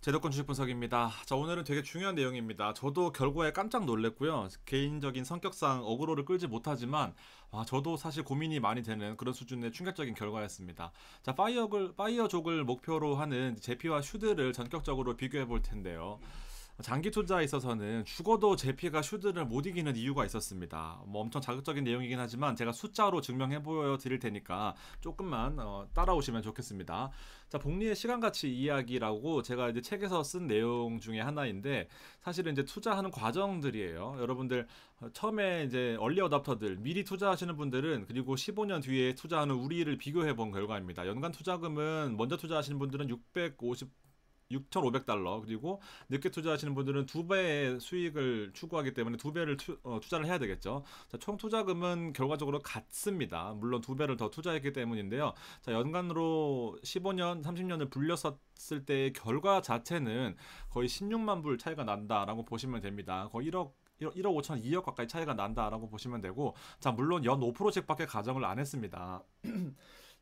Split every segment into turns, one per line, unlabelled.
제도권 주식 분석입니다. 자, 오늘은 되게 중요한 내용입니다. 저도 결과에 깜짝 놀랐고요. 개인적인 성격상 어그로를 끌지 못하지만 저도 사실 고민이 많이 되는 그런 수준의 충격적인 결과였습니다. 자, 파이어족을 목표로 하는 제피와 슈드를 전격적으로 비교해 볼 텐데요. 장기 투자에 있어서는 죽어도 제피가 슈드를 못 이기는 이유가 있었습니다. 뭐 엄청 자극적인 내용이긴 하지만 제가 숫자로 증명해 보여 드릴 테니까 조금만 따라오시면 좋겠습니다. 자, 복리의 시간가치 이야기라고 제가 이제 책에서 쓴 내용 중에 하나인데, 사실은 이제 투자하는 과정들이에요. 여러분들 처음에 이제 얼리 어답터들 미리 투자하시는 분들은, 그리고 15년 뒤에 투자하는 우리를 비교해 본 결과입니다. 연간 투자금은 먼저 투자하시는 분들은 6,500달러, 그리고 늦게 투자하시는 분들은 두 배의 수익을 추구하기 때문에 두 배를 투자를 해야 되겠죠. 자, 총 투자금은 결과적으로 같습니다. 물론 두 배를 더 투자했기 때문인데요. 자, 연간으로 15년, 30년을 불렸었을 때의 결과 자체는 거의 16만 불 차이가 난다라고 보시면 됩니다. 거의 1억 5천, 2억 가까이 차이가 난다라고 보시면 되고, 자, 물론 연 5%씩밖에 가정을 안 했습니다.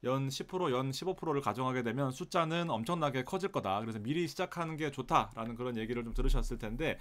연 10%, 연 15%를 가정하게 되면 숫자는 엄청나게 커질 거다. 그래서 미리 시작하는 게 좋다라는 그런 얘기를 좀 들으셨을 텐데,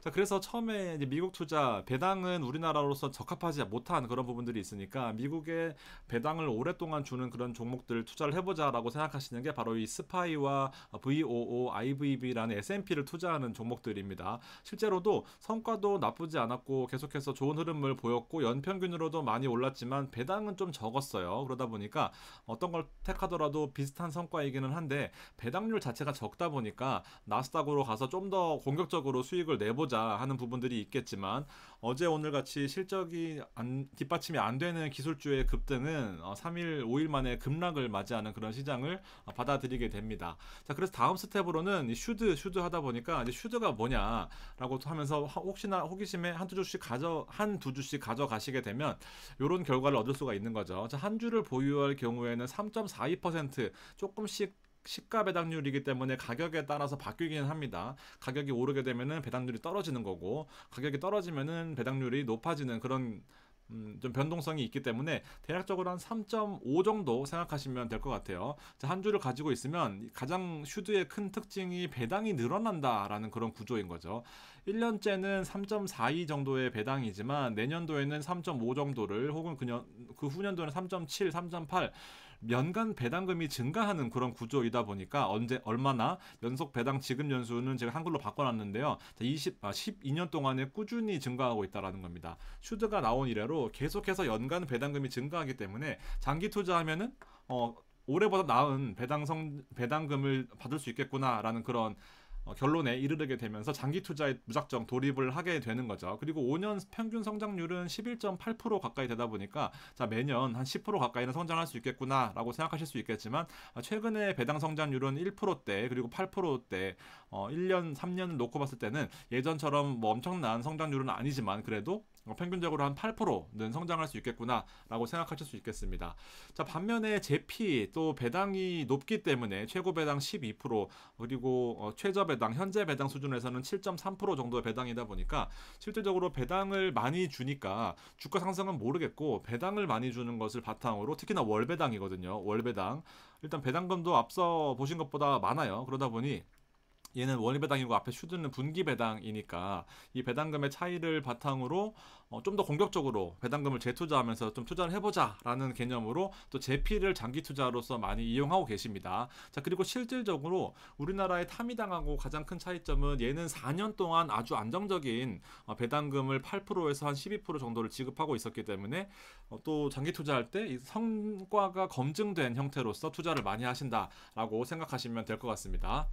자, 그래서 처음에 이제 미국 투자 배당은 우리나라로서 적합하지 못한 그런 부분들이 있으니까 미국의 배당을 오랫동안 주는 그런 종목들 투자를 해보자라고 생각하시는 게 바로 이 스파이와 VOO, IVB라는 S&P를 투자하는 종목들입니다. 실제로도 성과도 나쁘지 않았고 계속해서 좋은 흐름을 보였고 연평균으로도 많이 올랐지만 배당은 좀 적었어요. 그러다 보니까 어떤 걸 택하더라도 비슷한 성과이기는 한데, 배당률 자체가 적다 보니까 나스닥으로 가서 좀 더 공격적으로 수익을 내보자 하는 부분들이 있겠지만, 어제 오늘 같이 실적이 뒷받침이 안 되는 기술주의 급등은 3일, 5일 만에 급락을 맞이하는 그런 시장을 받아들이게 됩니다. 자, 그래서 다음 스텝으로는 슈드 하다 보니까 이제 슈드가 뭐냐라고 하면서 혹시나 호기심에 한두 주씩 가져가시게 되면 이런 결과를 얻을 수가 있는 거죠. 자, 한 주를 보유할 경우에는 3.42%, 조금씩 시가 배당률이기 때문에 가격에 따라서 바뀌기는 합니다. 가격이 오르게 되면은 배당률이 떨어지는 거고, 가격이 떨어지면은 배당률이 높아지는 그런 좀 변동성이 있기 때문에 대략적으로 한 3.5 정도 생각하시면 될 것 같아요. 자, 한 주를 가지고 있으면 가장 슈드의 큰 특징이 배당이 늘어난다라는 그런 구조인 거죠. 1년째는 3.42 정도의 배당이지만 내년도에는 3.5 정도를, 혹은 그 후년도에는 3.7, 3.8 연간 배당금이 증가하는 그런 구조이다 보니까 얼마나 연속 배당 지급 연수는 제가 한글로 바꿔놨는데요. 12년 동안에 꾸준히 증가하고 있다라는 겁니다. 슈드가 나온 이래로 계속해서 연간 배당금이 증가하기 때문에 장기 투자하면은 올해보다 나은 배당금을 받을 수 있겠구나라는 그런 결론에 이르게 되면서 장기 투자에 무작정 돌입을 하게 되는 거죠. 그리고 5년 평균 성장률은 11.8% 가까이 되다 보니까, 자, 매년 한 10% 가까이는 성장할 수 있겠구나라고 생각하실 수 있겠지만, 최근에 배당 성장률은 1%대 그리고 8%대 1년, 3년을 놓고 봤을 때는 예전처럼 뭐 엄청난 성장률은 아니지만 그래도 평균적으로 한 8%는 성장할 수 있겠구나라고 생각하실 수 있겠습니다. 자, 반면에 제피 또 배당이 높기 때문에 최고 배당 12%, 그리고 최저 배당, 현재 배당 수준에서는 7.3% 정도의 배당이다 보니까 실질적으로 배당을 많이 주니까 주가 상승은 모르겠고, 배당을 많이 주는 것을 바탕으로, 특히나 월배당이거든요. 월배당. 일단 배당금도 앞서 보신 것보다 많아요. 그러다 보니 얘는 원리배당이고 앞에 슈드는 분기배당이니까 이 배당금의 차이를 바탕으로 좀 더 공격적으로 배당금을 재투자하면서 좀 투자를 해보자라는 개념으로 또 제피를 장기 투자로서 많이 이용하고 계십니다. 자, 그리고 실질적으로 우리나라의 타미당하고 가장 큰 차이점은, 얘는 4년 동안 아주 안정적인 배당금을 8%에서 한 12% 정도를 지급하고 있었기 때문에 또 장기 투자할 때 이 성과가 검증된 형태로서 투자를 많이 하신다라고 생각하시면 될 것 같습니다.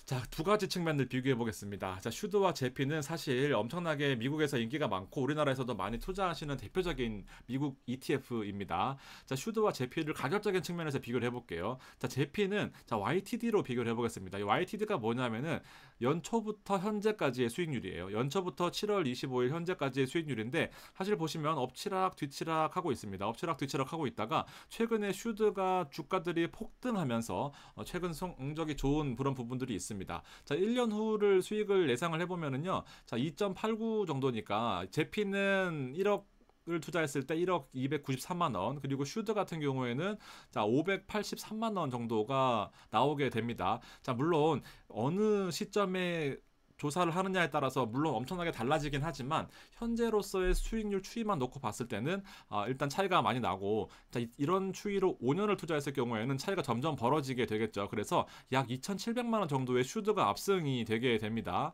자, 두 가지 측면을 비교해 보겠습니다. 자, 슈드와 제피는 사실 엄청나게 미국에서 인기가 많고 우리나라에서도 많이 투자하시는 대표적인 미국 ETF입니다. 자, 슈드와 제피를 가격적인 측면에서 비교를 해볼게요. 자, 제피는 YTD로 비교를 해보겠습니다. 이 YTD가 뭐냐면은 연초부터 현재까지의 수익률이에요. 연초부터 7월 25일 현재까지의 수익률인데, 사실 보시면 엎치락 뒤치락 하고 있습니다. 엎치락 뒤치락 하고 있다가 최근에 슈드가 주가들이 폭등하면서 최근 성적이 좋은 그런 부분들이 있습니다. 자, 1년 후를 수익을 예상을 해보면은요, 자, 2.89 정도니까 제피는 1억 을 투자했을 때 1억 293만 원, 그리고 슈드 같은 경우에는 자 583만 원 정도가 나오게 됩니다. 자 물론 어느 시점에 조사를 하느냐에 따라서 물론 엄청나게 달라지긴 하지만 현재로서의 수익률 추이만 놓고 봤을 때는 일단 차이가 많이 나고, 자, 이런 추이로 5년을 투자했을 경우에는 차이가 점점 벌어지게 되겠죠. 그래서 약 2,700만 원 정도의 슈드가 압승이 되게 됩니다.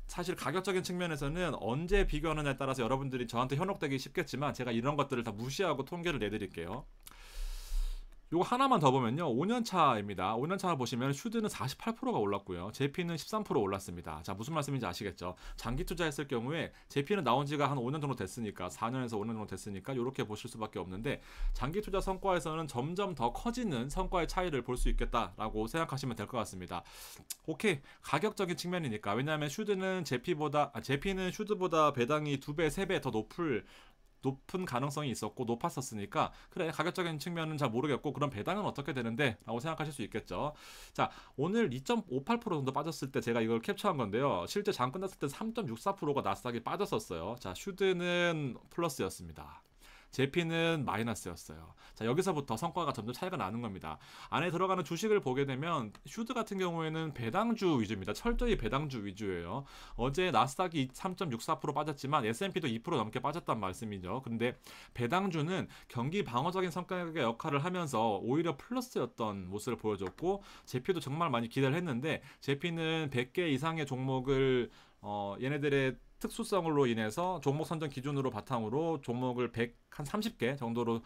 사실 가격적인 측면에서는 언제 비교하느냐에 따라서 여러분들이 저한테 현혹되기 쉽겠지만 제가 이런 것들을 다 무시하고 통계를 내드릴게요. 요거 하나만 더 보면요. 5년차입니다. 5년차 보시면 슈드는 48%가 올랐고요. 제피는 13% 올랐습니다. 자, 무슨 말씀인지 아시겠죠? 장기 투자했을 경우에 제피는 나온 지가 한 5년 정도 됐으니까, 4년에서 5년 정도 됐으니까 이렇게 보실 수밖에 없는데, 장기 투자 성과에서는 점점 더 커지는 성과의 차이를 볼 수 있겠다라고 생각하시면 될 것 같습니다. 오케이. 가격적인 측면이니까. 왜냐하면 제피는 슈드보다 배당이 2배, 3배 더 높은 가능성이 있었고 높았었으니까, 그래 가격적인 측면은 잘 모르겠고 그럼 배당은 어떻게 되는데 라고 생각하실 수 있겠죠. 자 오늘 2.58% 정도 빠졌을 때 제가 이걸 캡처한 건데요. 실제 장 끝났을 때 3.64%가 나스닥이 빠졌었어요. 자 슈드는 플러스였습니다. 제피는 마이너스였어요. 자 여기서부터 성과가 점점 차이가 나는 겁니다. 안에 들어가는 주식을 보게 되면 슈드 같은 경우에는 배당주 위주입니다. 철저히 배당주 위주예요. 어제 나스닥이 3.64% 빠졌지만 S&P도 2% 넘게 빠졌단 말씀이죠. 근데 배당주는 경기 방어적인 성격의 역할을 하면서 오히려 플러스였던 모습을 보여줬고, 제피도 정말 많이 기대를 했는데 제피는 100개 이상의 종목을 얘네들의 특수성으로 인해서 종목 선정 기준으로 바탕으로 종목을 한 30개 정도로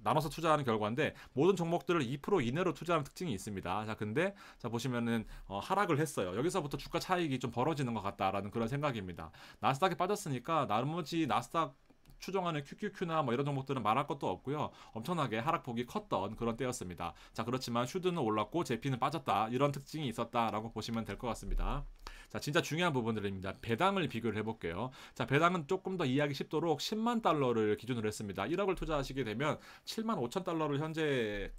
나눠서 투자하는 결과인데, 모든 종목들을 2% 이내로 투자하는 특징이 있습니다. 자, 근데 자 보시면은 하락을 했어요. 여기서부터 주가 차익이 좀 벌어지는 것 같다라는 그런 생각입니다. 나스닥이 빠졌으니까 나머지 나스닥 추정하는 QQQ나 뭐 이런 종목들은 말할 것도 없고요. 엄청나게 하락폭이 컸던 그런 때였습니다. 자, 그렇지만 슈드는 올랐고 제피는 빠졌다. 이런 특징이 있었다라고 보시면 될 것 같습니다. 자, 진짜 중요한 부분들입니다. 배당을 비교를 해볼게요. 자, 배당은 조금 더 이해하기 쉽도록 10만 달러를 기준으로 했습니다. 1억을 투자하시게 되면 7만 5천 달러를 현재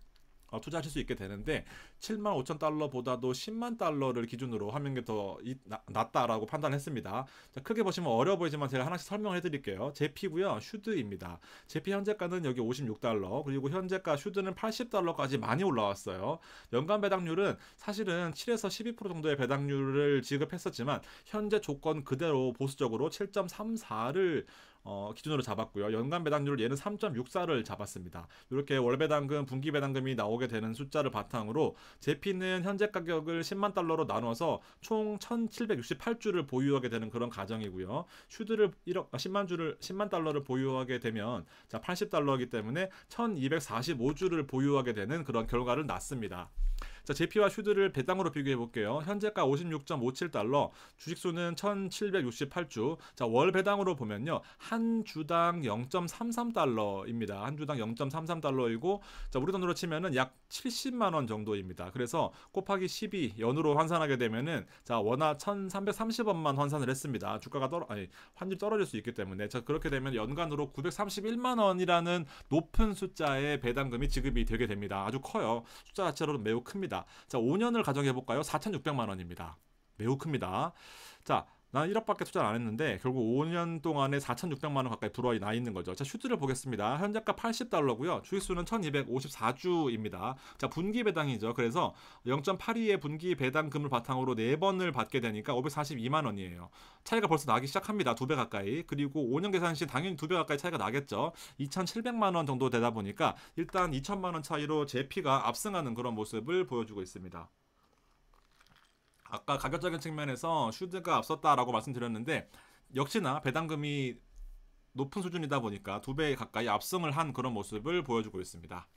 투자하실 수 있게 되는데, 7만 5천 달러보다도 10만 달러를 기준으로 하는 게 더 낫다라고 판단했습니다. 자, 크게 보시면 어려워 보이지만 제가 하나씩 설명을 해드릴게요. 제피고요, 슈드입니다. 제피 현재가는 여기 56달러, 그리고 현재가 슈드는 80달러까지 많이 올라왔어요. 연간 배당률은 사실은 7에서 12% 정도의 배당률을 지급했었지만 현재 조건 그대로 보수적으로 7.34를 기준으로 잡았고요. 연간 배당률을 얘는 3.64를 잡았습니다. 이렇게 월 배당금, 분기 배당금이 나오게 되는 숫자를 바탕으로 제피는 현재 가격을 10만 달러로 나눠서 총 1,768주를 보유하게 되는 그런 가정이고요. 슈드를 10만 달러를 보유하게 되면 자 80달러이기 때문에 1,245주를 보유하게 되는 그런 결과를 낳습니다. 자, 제피와 슈드를 배당으로 비교해 볼게요. 현재가 56.57달러, 주식수는 1768주. 자, 월 배당으로 보면요. 한 주당 0.33달러입니다. 한 주당 0.33달러이고, 자, 우리 돈으로 치면은 약 70만 원 정도입니다. 그래서 곱하기 12 연으로 환산하게 되면은 자, 원화 1,330원만 환산을 했습니다. 주가가 환율이 떨어질 수 있기 때문에. 자, 그렇게 되면 연간으로 931만 원이라는 높은 숫자의 배당금이 지급이 되게 됩니다. 아주 커요. 숫자 자체로는 매우 큽니다. 자, 5년을 가정해 볼까요? 4,600만 원입니다. 매우 큽니다. 자, 난 1억밖에 투자를 안 했는데 결국 5년 동안에 4,600만 원 가까이 불어나 있는 거죠. 자, 슈트를 보겠습니다. 현재가 80달러고요. 주식수는 1,254주입니다. 자, 분기 배당이죠. 그래서 0.82의 분기 배당금을 바탕으로 4번을 받게 되니까 542만 원이에요. 차이가 벌써 나기 시작합니다. 2배 가까이. 그리고 5년 계산 시 당연히 2배 가까이 차이가 나겠죠. 2,700만 원 정도 되다 보니까 일단 2,000만 원 차이로 제피가 압승하는 그런 모습을 보여주고 있습니다. 아까 가격적인 측면에서 슈드가 앞섰다라고 말씀드렸는데, 역시나 배당금이 높은 수준이다 보니까 2배 가까이 압승을 한 그런 모습을 보여주고 있습니다.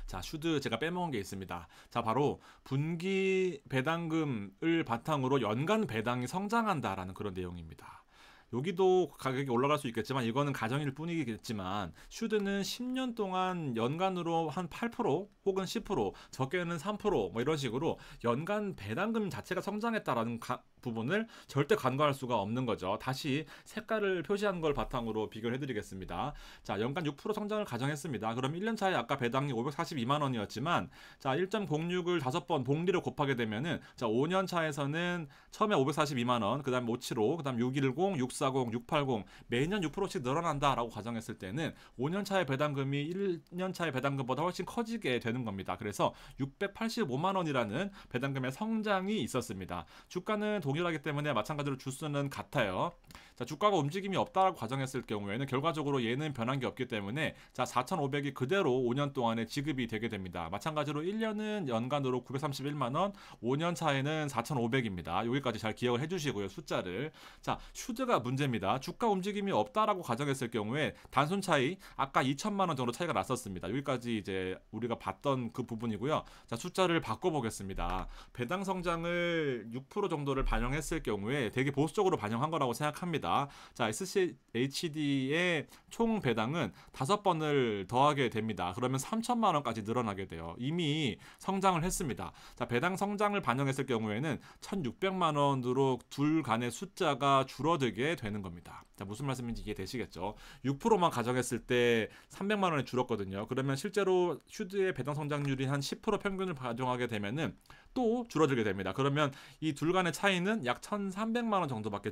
자, 슈드 제가 빼먹은 게 있습니다. 자, 바로 분기 배당금을 바탕으로 연간 배당이 성장한다라는 그런 내용입니다. 여기도 가격이 올라갈 수 있겠지만 이거는 가정일 뿐이겠지만, 슈드는 10년 동안 연간으로 한 8% 혹은 10%, 적게는 3% 뭐 이런 식으로 연간 배당금 자체가 성장했다라는 부분을 절대 간과할 수가 없는 거죠. 다시 색깔을 표시한 걸 바탕으로 비교를 해드리겠습니다. 자, 연간 6% 성장을 가정했습니다. 그럼 1년 차에 아까 배당이 542만 원이었지만 자, 1.06을 5번 복리로 곱하게 되면은 자, 5년 차에서는 처음에 542만 원, 그다음 575, 그다음 610, 6 640, 680 매년 6%씩 늘어난다라고 가정했을 때는 5년 차의 배당금이 1년 차의 배당금보다 훨씬 커지게 되는 겁니다. 그래서 685만 원이라는 배당금의 성장이 있었습니다. 주가는 동일하기 때문에 마찬가지로 주수는 같아요. 자, 주가가 움직임이 없다라고 가정했을 경우에는 결과적으로 얘는 변한 게 없기 때문에 자, 4,500이 그대로 5년 동안에 지급이 되게 됩니다. 마찬가지로 1년은 연간으로 931만 원, 5년 차에는 4,500입니다. 여기까지 잘 기억을 해주시고요, 숫자를. 자, 슈드가 문제입니다. 주가 움직임이 없다라고 가정했을 경우에 단순 차이 아까 2천만 원 정도 차이가 났었습니다. 여기까지 이제 우리가 봤던 그 부분이고요. 자, 숫자를 바꿔보겠습니다. 배당 성장을 6% 정도를 반영했을 경우에 되게 보수적으로 반영한 거라고 생각합니다. 자, SCHD의 총 배당은 5번을 더하게 됩니다. 그러면 3천만 원까지 늘어나게 돼요. 이미 성장을 했습니다. 자, 배당 성장을 반영했을 경우에는 1,600만 원으로 둘 간의 숫자가 줄어들게 되는 겁니다. 자, 무슨 말씀인지 이해되시겠죠? 6%만 가정했을 때 300만 원이 줄었거든요. 그러면 실제로 슈드의 배당 성장률이 한 10% 평균을 가정하게 되면은 또 줄어들게 됩니다. 그러면 이 둘 간의 차이는 약 1,300만 원 정도밖에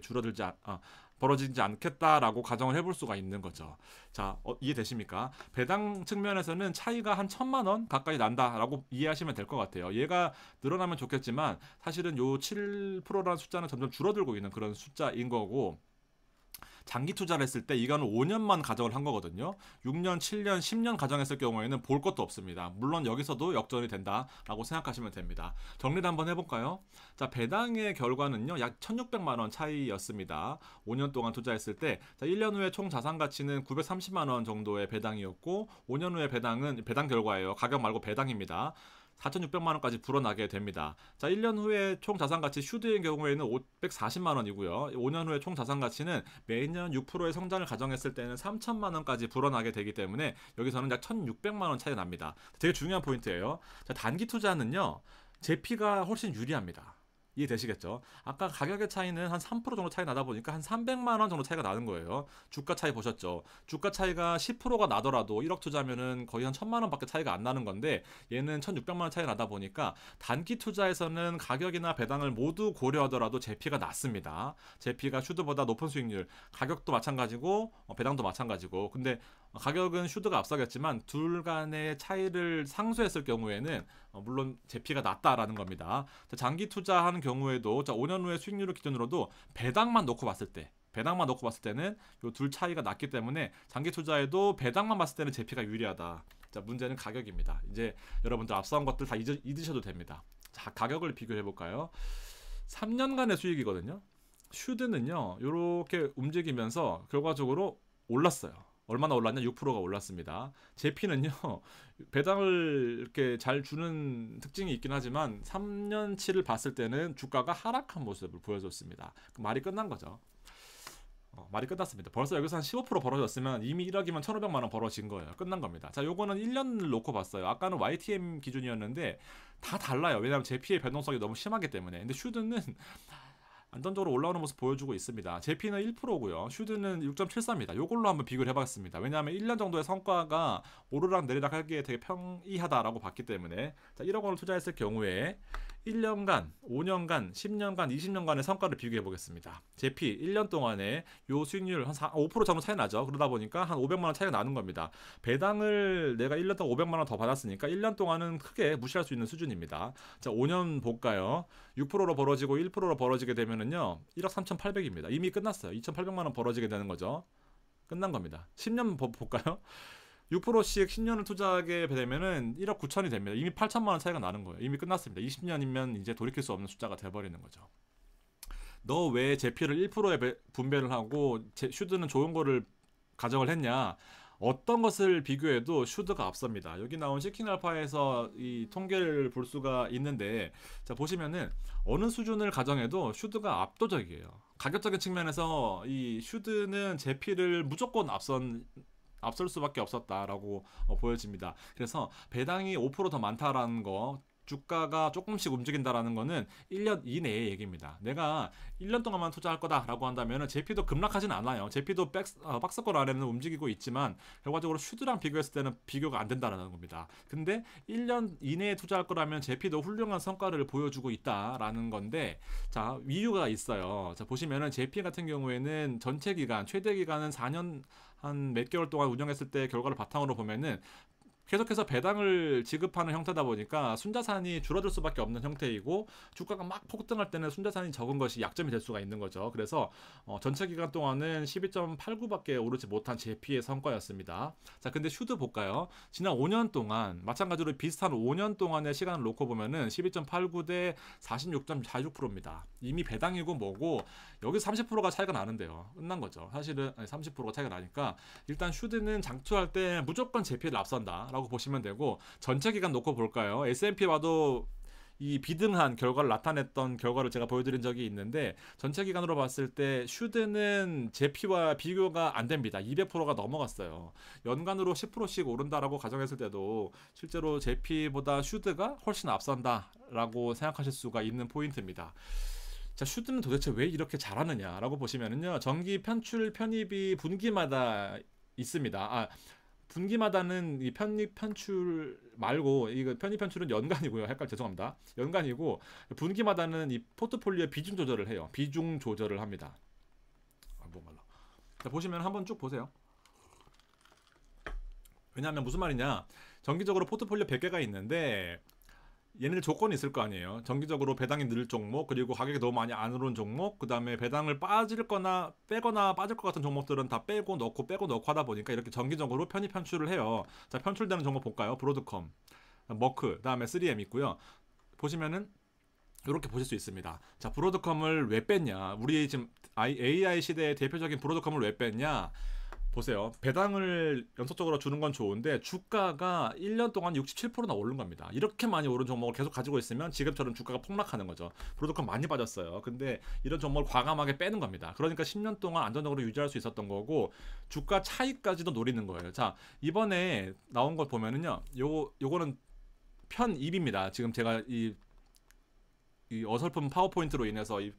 벌어지지 않겠다라고 가정을 해볼 수가 있는 거죠. 자, 이해되십니까? 배당 측면에서는 차이가 한 1,000만 원 가까이 난다라고 이해하시면 될 것 같아요. 얘가 늘어나면 좋겠지만 사실은 요 7%라는 숫자는 점점 줄어들고 있는 그런 숫자인 거고, 장기 투자를 했을 때 이거는 5년만 가정을 한 거거든요. 6년, 7년, 10년 가정했을 경우에는 볼 것도 없습니다. 물론 여기서도 역전이 된다라고 생각하시면 됩니다. 정리를 한번 해볼까요? 자, 배당의 결과는요, 약 1,600만 원 차이였습니다. 5년 동안 투자했을 때, 자, 1년 후에 총 자산 가치는 930만 원 정도의 배당이었고, 5년 후에 배당은 배당 결과예요. 가격 말고 배당입니다. 4,600만 원까지 불어나게 됩니다. 자, 1년 후에 총 자산 가치 슈드의 경우에는 540만 원이고요. 5년 후에 총 자산 가치는 매년 6%의 성장을 가정했을 때는 3천만 원까지 불어나게 되기 때문에 여기서는 약 1,600만 원 차이가 납니다. 되게 중요한 포인트예요. 자, 단기 투자는요, 제피가 훨씬 유리합니다. 이해되시겠죠? 아까 가격의 차이는 한 3% 정도 차이 나다 보니까 한 300만 원 정도 차이가 나는 거예요. 주가 차이 보셨죠? 주가 차이가 10%가 나더라도 1억 투자면은 거의 한 1,000만 원밖에 차이가 안 나는 건데, 얘는 1,600만 원 차이 나다 보니까 단기 투자에서는 가격이나 배당을 모두 고려하더라도 제피가 낮습니다. 제피가 슈드보다 높은 수익률, 가격도 마찬가지고 배당도 마찬가지고. 근데 가격은 슈드가 앞서겠지만 둘 간의 차이를 상쇄했을 경우에는 물론 제피가 낮다라는 겁니다. 자, 장기 투자하는 경우에도, 자, 5년 후의 수익률을 기준으로도 배당만 놓고 봤을 때는 요 둘 차이가 낮기 때문에 장기 투자에도 배당만 봤을 때는 제피가 유리하다. 자, 문제는 가격입니다. 이제 여러분들 앞서한 것들 다 잊으셔도 됩니다. 자, 가격을 비교해 볼까요? 3년간의 수익이거든요. 슈드는요, 이렇게 움직이면서 결과적으로 올랐어요. 얼마나 올랐냐? 6%가 올랐습니다. 제피는요, 배당을 이렇게 잘 주는 특징이 있긴 하지만 3년치를 봤을 때는 주가가 하락한 모습을 보여줬습니다. 말이 끝난 거죠. 말이 끝났습니다. 벌써 여기서 한 15% 벌어졌으면 이미 1억이면 1,500만 원 벌어진 거예요. 끝난 겁니다. 자, 요거는 1년을 놓고 봤어요. 아까는 YTM 기준이었는데 다 달라요. 왜냐하면 제피의 변동성이 너무 심하기 때문에. 근데 슈드는 안정적으로 올라오는 모습 보여주고 있습니다. 제피는 1%고요. 슈드는 6.73입니다. 이걸로 한번 비교를 해봤습니다. 왜냐하면 1년 정도의 성과가 오르락 내리락 하기에 되게 평이하다라고 봤기 때문에. 자, 1억 원을 투자했을 경우에 1년간, 5년간, 10년간, 20년간의 성과를 비교해 보겠습니다. 제피 1년 동안에 요 수익률 한 5% 정도 차이 나죠. 그러다 보니까 한 500만 원 차이가 나는 겁니다. 배당을 내가 1년 동안 500만 원 더 받았으니까 1년 동안은 크게 무시할 수 있는 수준입니다. 자, 5년 볼까요? 6%로 벌어지고 1%로 벌어지게 되면은요, 1억 3,800입니다. 이미 끝났어요. 2,800만 원 벌어지게 되는 거죠. 끝난 겁니다. 10년 볼까요? 6%씩 10년을 투자하게 되면은 1억 9천이 됩니다. 이미 8천만 원 차이가 나는 거예요. 이미 끝났습니다. 20년이면 이제 돌이킬 수 없는 숫자가 돼버리는 거죠. 너 왜 제피를 1%에 분배를 하고 슈드는 좋은 거를 가정을 했냐? 어떤 것을 비교해도 슈드가 앞섭니다. 여기 나온 시킹알파에서 이 통계를 볼 수가 있는데, 자, 보시면은 어느 수준을 가정해도 슈드가 압도적이에요. 가격적인 측면에서 이 슈드는 제피를 무조건 앞설 수밖에 없었다라고 보여집니다. 그래서 배당이 5% 더 많다라는 거 주가가 조금씩 움직인다라는 거는 1년 이내의 얘기입니다. 내가 1년 동안만 투자할 거다라고 한다면 제피도 급락하진 않아요. 제피도 박스권 아래는 움직이고 있지만 결과적으로 슈드랑 비교했을 때는 비교가 안 된다는 겁니다. 근데 1년 이내에 투자할 거라면 제피도 훌륭한 성과를 보여주고 있다라는 건데, 자, 이유가 있어요. 자, 보시면은 제피 같은 경우에는 전체 기간, 최대 기간은 4년 한 몇 개월 동안 운영했을 때 결과를 바탕으로 보면은 계속해서 배당을 지급하는 형태다 보니까 순자산이 줄어들 수밖에 없는 형태이고, 주가가 막 폭등할 때는 순자산이 적은 것이 약점이 될 수가 있는 거죠. 그래서 전체 기간 동안은 12.89밖에 오르지 못한 제피의 성과였습니다. 자, 근데 슈드 볼까요? 지난 5년 동안 마찬가지로 비슷한 5년 동안의 시간을 놓고 보면은 12.89 대 46.46%입니다. 이미 배당이고 뭐고 여기 30%가 차이가 나는데요. 끝난 거죠. 사실은 30%가 차이가 나니까 일단 슈드는 장투할 때 무조건 제피를 앞선다 라고 보시면 되고, 전체 기간 놓고 볼까요? S&P 봐도 이 비등한 결과를 나타냈던 결과를 제가 보여드린 적이 있는데, 전체 기간으로 봤을 때 슈드는 제피와 비교가 안 됩니다. 200%가 넘어갔어요. 연간으로 10%씩 오른다라고 가정했을 때도 실제로 제피보다 슈드가 훨씬 앞선다라고 생각하실 수가 있는 포인트입니다. 자, 슈드는 도대체 왜 이렇게 잘하느냐라고 보시면은요, 정기 편출 편입이 분기마다 있습니다. 분기마다는 이 편입 편출 말고, 이거 편입 편출은 연간이고요. 죄송합니다. 연간이고, 분기마다는 이 포트폴리오 비중 조절을 해요. 비중 조절을 합니다. 뭔가. 자, 보시면 한번 쭉 보세요. 왜냐하면 무슨 말이냐? 정기적으로 포트폴리오 100개가 있는데 얘네들 조건이 있을 거 아니에요. 정기적으로 배당이 늘 종목, 그리고 가격이 너무 많이 안 오른 종목, 그 다음에 배당을 빠질거나 빼거나 빠질 것 같은 종목들은 다 빼고 넣고 하다 보니까 이렇게 정기적으로 편입 편출을 해요. 자, 편출되는 종목 볼까요? 브로드컴, 머크, 그 다음에 3M 있고요. 보시면은 이렇게 보실 수 있습니다. 자, 브로드컴을 왜 뺐냐? 우리 지금 AI 시대의 대표적인 브로드컴을 왜 뺐냐? 보세요. 배당을 연속적으로 주는 건 좋은데 주가가 1년 동안 67%나 오른 겁니다. 이렇게 많이 오른 종목을 계속 가지고 있으면 지금처럼 주가가 폭락하는 거죠. 브로드컴 많이 빠졌어요. 근데 이런 종목을 과감하게 빼는 겁니다. 그러니까 10년 동안 안정적으로 유지할 수 있었던 거고, 주가 차익까지도 노리는 거예요. 자, 이번에 나온 걸 보면은요, 요거는 편입입니다. 지금 제가 이 어설픈 파워포인트로 인해서 이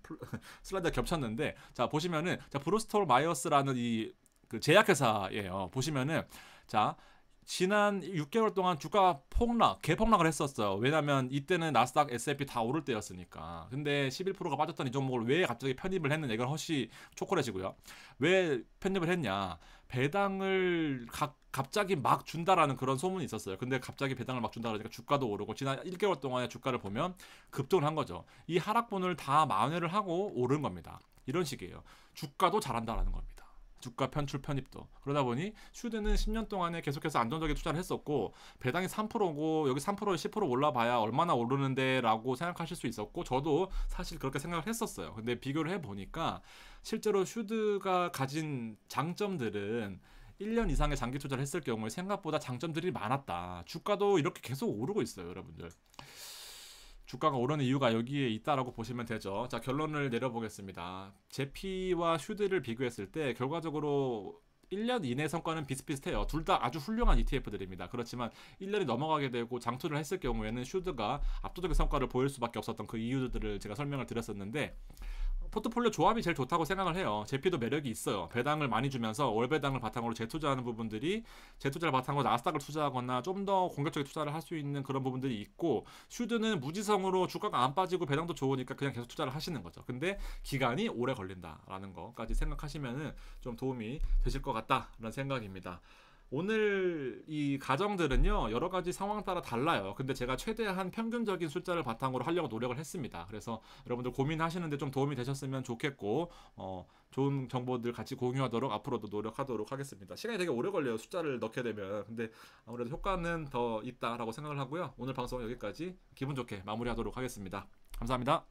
슬라이드가 겹쳤는데, 자, 보시면은, 자, 브루스톨 마이어스라는 그 제약회사예요. 보시면은, 자, 지난 6개월 동안 주가가 개폭락을 했었어요. 왜냐면 이때는 나스닥, S&P 다 오를 때였으니까. 근데 11%가 빠졌던 이 종목을 왜 갑자기 편입을 했느냐? 이건 허쉬 초콜릿이고요. 왜 편입을 했냐? 배당을 갑자기 막 준다라는 그런 소문이 있었어요. 근데 갑자기 배당을 막 준다 그러니까 주가도 오르고, 지난 1개월 동안의 주가를 보면 급등을 한 거죠. 이 하락분을 다 만회를 하고 오른 겁니다. 이런 식이에요. 주가도 잘한다라는 겁니다. 주가 편출 편입도. 그러다 보니 슈드는 10년 동안에 계속해서 안정적인 투자를 했었고, 배당이 3%고 여기 3%에 10% 올라봐야 얼마나 오르는데 라고 생각하실 수 있었고, 저도 사실 그렇게 생각을 했었어요. 근데 비교를 해보니까 실제로 슈드가 가진 장점들은 1년 이상의 장기 투자를 했을 경우에 생각보다 장점들이 많았다. 주가도 이렇게 계속 오르고 있어요, 여러분들. 주가가 오르는 이유가 여기에 있다라고 보시면 되죠. 자, 결론을 내려보겠습니다. 제피와 슈드를 비교했을 때 결과적으로 1년 이내 성과는 비슷비슷해요. 둘 다 아주 훌륭한 ETF들입니다. 그렇지만 1년이 넘어가게 되고 장투를 했을 경우에는 슈드가 압도적인 성과를 보일 수밖에 없었던 그 이유들을 제가 설명을 드렸었는데, 포트폴리오 조합이 제일 좋다고 생각을 해요. 제피도 매력이 있어요. 배당을 많이 주면서 월 배당을 바탕으로 재투자하는 부분들이, 재투자를 바탕으로 나스닥을 투자하거나 좀 더 공격적인 투자를 할 수 있는 그런 부분들이 있고, 슈드는 무지성으로 주가가 안 빠지고 배당도 좋으니까 그냥 계속 투자를 하시는 거죠. 근데 기간이 오래 걸린다라는 거까지 생각하시면은 좀 도움이 되실 것 같다라는 생각입니다. 오늘 이 가정들은요, 여러 가지 상황 따라 달라요. 근데 제가 최대한 평균적인 숫자를 바탕으로 하려고 노력을 했습니다. 그래서 여러분들 고민하시는데 좀 도움이 되셨으면 좋겠고, 좋은 정보들 같이 공유하도록 앞으로도 노력하도록 하겠습니다. 시간이 되게 오래 걸려요, 숫자를 넣게 되면. 근데 아무래도 효과는 더 있다라고 생각을 하고요. 오늘 방송 여기까지 기분 좋게 마무리하도록 하겠습니다. 감사합니다.